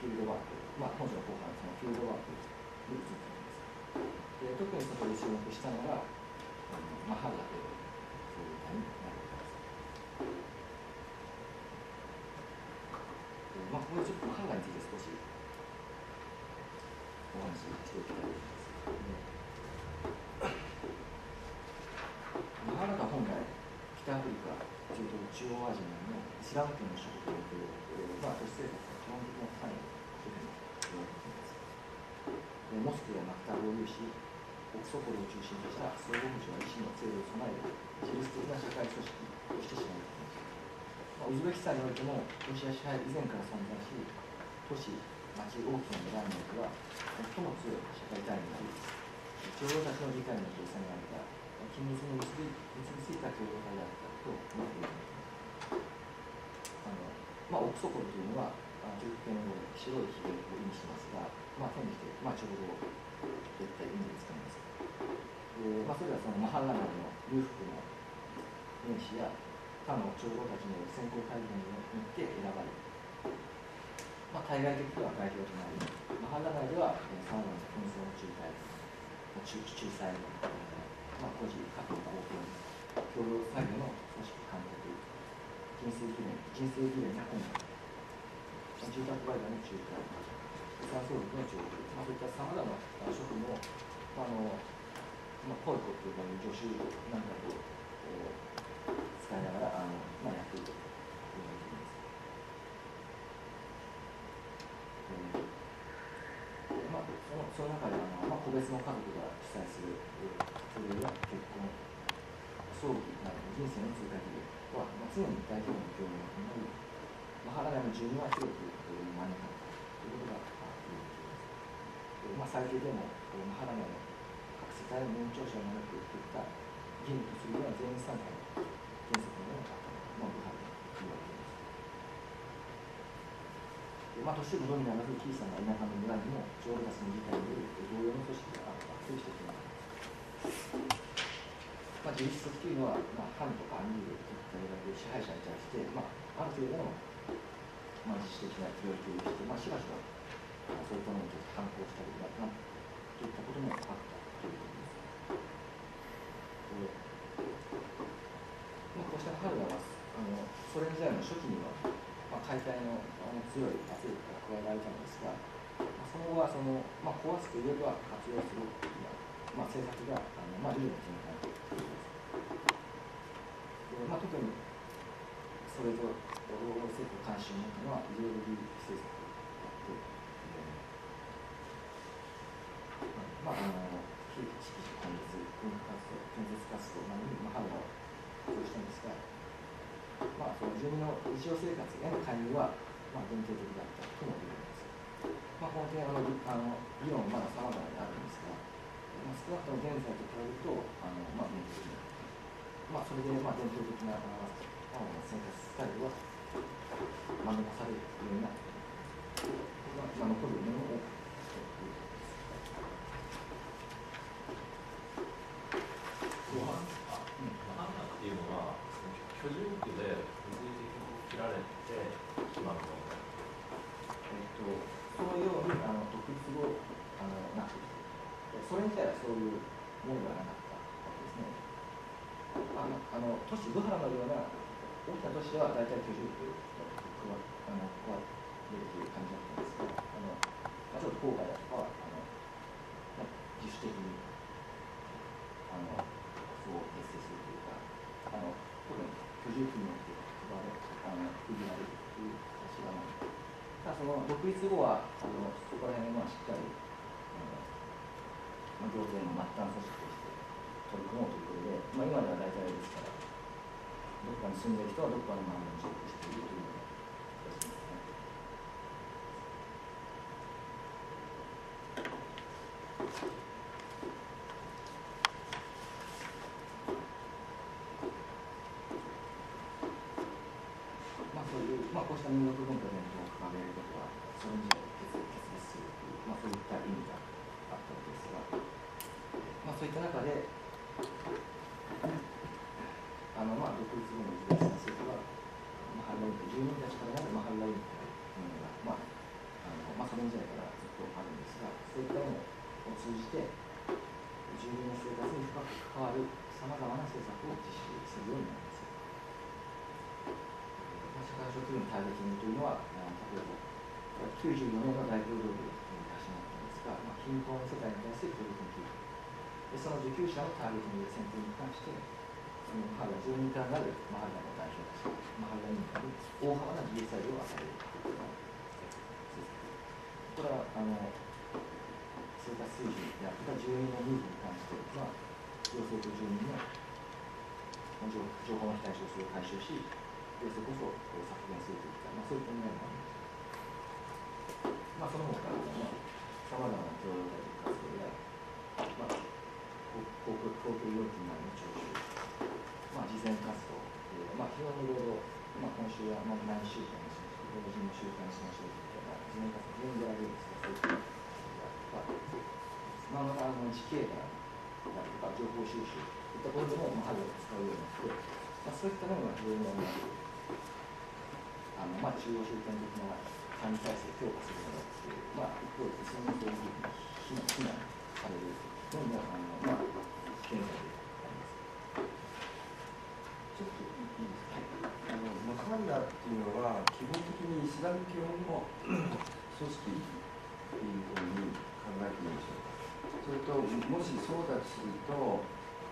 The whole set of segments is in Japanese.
フィールドワーク、本書の後半そのフィールドワークに移っています。で特にそこで注目したのがマハッラというそういう体になるわけです。ここでちょっとマハッラについて少しお話ししておきたいと思います。マハッラが本来北アフリカ、中央アジアのイスラム圏の諸国における都市生活の基本的な範囲を主権と言われています。モスクやマクタブを有し、オクソポルを中心とした総合主は医師の制度を備える自律的な社会組織として知られています。ウズベキスタンにおいてもロシア支配以前から存在し、都市、町、大きな村においては最も強い社会単位であり、長老たちの理解によって収められた緊密に結びついた共同体であったと思っています。オクソポルというのは中国系の白いひげを意味しますが、天にして長老といった意味で使います。それはそのマハッラ内の裕福な名士や他の長老たちの選考会議によって選ばれ、対外的には代表となり、マハッラ内ではさまざまな紛争の仲裁、孤児、家庭の公共、共同作業の組織監督、人生議連の本部、住宅売買の仲介、遺産相続の徴収、そういったさまざまな職務をコイコという助手なんかと使いながらやっていると言われています。その中で個別の家族が主催するそれや結婚、葬儀などの人生の通過儀礼は常に大規模な協力になり、マハラ内の住民は広く招かれたということが言われています。最低でもマハラ内の各世帯の年長者を招くといった義務とするような全員参加の原則のような部派と言われています。都市部のみならず小さな田舎の村にも長老たちの議会による同様の組織があったという指摘があります。自律的というのは、藩とかアミールといった支配者に対して、ある程度の、自主的な領域をして、しばしばそういったものを反抗したりといったこともあったということです。こうしたハルダはソ連時代の初期には、解体の強い圧力が加えられたのですが、その後は壊すといえば活用するという政策が理路の展開ということです。特にそれと政府関心を持ったのはイデオロギー政策であって、非識士根絶、建設活動などにハルダを活用したんですが、その住民の日常生活への介入は限定的だったとも言われます。この点議論はまだ様々にあるんですが、少なくとも現在と比べると限定的な、それで伝統的な生活スタイルは残されるようになっている、残る面も多くということです。マハンナっていうのは居住区で物理的に切られて決まるもの。そのように独立後なっている。それ自体はそういうものではなかったわけですね。都市ブハラのような大きな都市は大体居住区が出てくる感じだったんですが、ちょっと郊外だとかは自主的にそう結成するというか、特に居住区によって区切られるという形がない。ただその独立後はそこら辺はしっかり行政の末端組織として取り組もうということで、今では大体ですから、どこかに住んでいる人はどこかの周りに所属しているというような形ですね。そういう、こうした民族文化伝統を掲げることは、それ自体を決別するという、そういった意味があったわけですが、そういった中で、独立後のウズベキスタン政府は、マハッラ委員会、住民たちからなるマハッラ委員会というのが、前時代からずっとあるんですが、そういったものを通じて住民の生活に深く関わるさまざまな政策を実施するようになります。社会保障給与の対立というのは、例えば94年の大統領令に始まったんですが、貧困世帯に対する教育の給付で、その受給者のターゲットの選定に関して、そのマハラ住民からなるマハラの代表たち、マハラに大幅な自由裁量を与えるというのがこれは生活水準や住民のニーズに関しては、行政と住民の情報の非対称性を解消し、それこそ削減するといった、そういった狙いもあります。その他、さまざまな共同体的活動や、公共料金などの徴収、慈善活動、非常にいろいろ、今週は何週間にしましょう、老人の週間にしましょうといった慈善活動、非常にやられるんですが、そういった地形が情報収集といったところでもハブを使うようになって、そういったものが非常に中央集権的な管理体制を強化するのだという、一方でそのそういうふうに非難されるのも現在であります。ちょっといいですか。マハラっていうのは基本的にイスラム教の組織っていうふうに考えていいでしょうか。それともしそうだとすると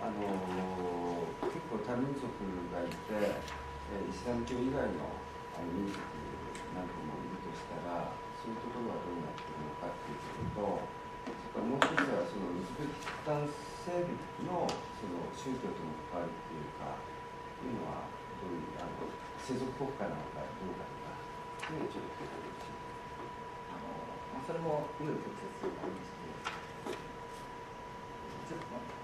結構多民族がいてイスラム教以外の民族なんかもいるとしたら、そういうところはどうなっているのかということと、それからもう一つはそのウズベキスタン政府のその宗教との関わりというかいうのはどういう世俗国家なのかどうかとか、そういうのをちょっと聞いてほしい。それもいろいろ直接ありまして、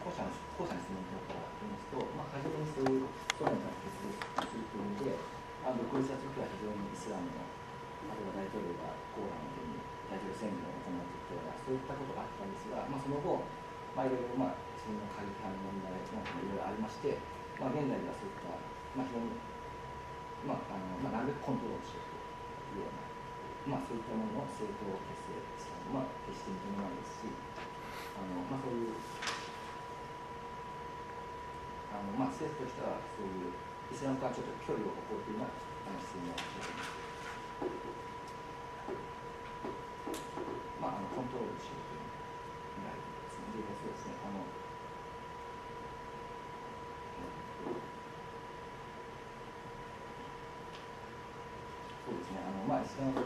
後者の質問の方から言いますと、初めにそういうソ連から結合するという意味で、独立した時は非常にイスラムの、例えば大統領がコーランのように大統領宣言を行っていったような、そういったことがあったんですが、その後、いろいろその過激派の問題なんかもいろいろありまして、現代ではそういった、非常に、なるべくコントロールしようというような、そういったものの政党結成したのは決して認めないですし、そういう、政府としてはそういうイスラムからちょっと距離を置こうというような質問をしています。コントロールしようという狙いですね。そうですね。そうですね。イスラム